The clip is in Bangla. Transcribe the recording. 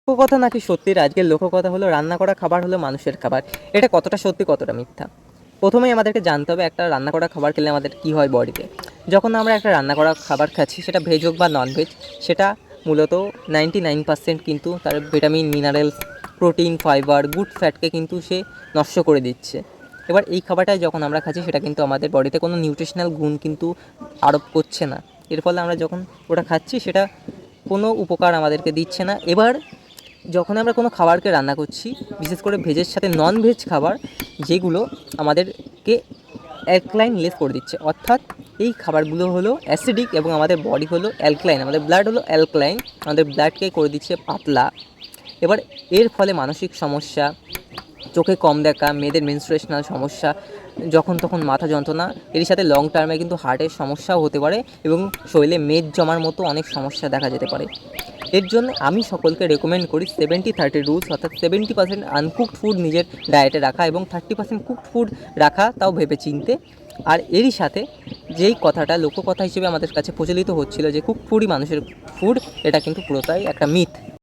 লোককথা নাকি সত্যির? আজকের লোককথা হলো রান্না করা খাবার হলো মানুষের খাবার। এটা কতটা সত্যি কতটা মিথ্যা? প্রথমেই আমাদেরকে জানতে হবে একটা রান্না করা খাবার খেলে আমাদের কী হয় বডিতে। যখন আমরা একটা রান্না করা খাবার খাচ্ছি সেটা ভেজ হোক বা নন ভেজ, সেটা মূলত 99% কিন্তু তার vitamin, minerals, protein, fibre, good ফ্যাটকে কিন্তু সে নষ্ট করে দিচ্ছে। এবার এই খাবারটাই যখন আমরা খাচ্ছি সেটা কিন্তু আমাদের বডিতে কোনো নিউট্রিশনাল গুণ কিন্তু আরোপ করছে না। এর ফলে আমরা যখন ওটা খাচ্ছি সেটা কোনো উপকার আমাদেরকে দিচ্ছে না। এবার যখন আমরা কোনো খাবারকে রান্না করছি, বিশেষ করে ভেজের সাথে নন ভেজ খাবার, যেগুলো আমাদেরকে অ্যালকালাইন লেস করে দিচ্ছে, অর্থাৎ এই খাবারগুলো হলো অ্যাসিডিক এবং আমাদের বডি হলো অ্যালকালাইন, আমাদের ব্লাড হলো অ্যালকালাইন, আমাদের ব্লাডকে করে দিচ্ছে পাতলা। এবার এর ফলে মানসিক সমস্যা, চোখে কম দেখা, মেয়েদের মেনস্ট্রুয়েশনাল সমস্যা, যখন তখন মাথা যন্ত্রণা, এর সাথে লং টার্মে কিন্তু হার্টের সমস্যাও হতে পারে এবং শরীরে মেদ জমার মতো অনেক সমস্যা দেখা যেতে পারে। এর জন্য আমি সকলকে রেকমেন্ড করি 70-30 রুলস, অর্থাৎ 70% আনকুকড ফুড নিজের ডায়েটে রাখা এবং 30% কুকড ফুড রাখা, তাও ভেবে চিনতে। আর এরই সাথে যেই কথাটা লোককথা হিসেবে আমাদের কাছে প্রচলিত হচ্ছিল যে কুকড ফুডই মানুষের ফুড, এটা কিন্তু পুরোটাই একটা মিথ।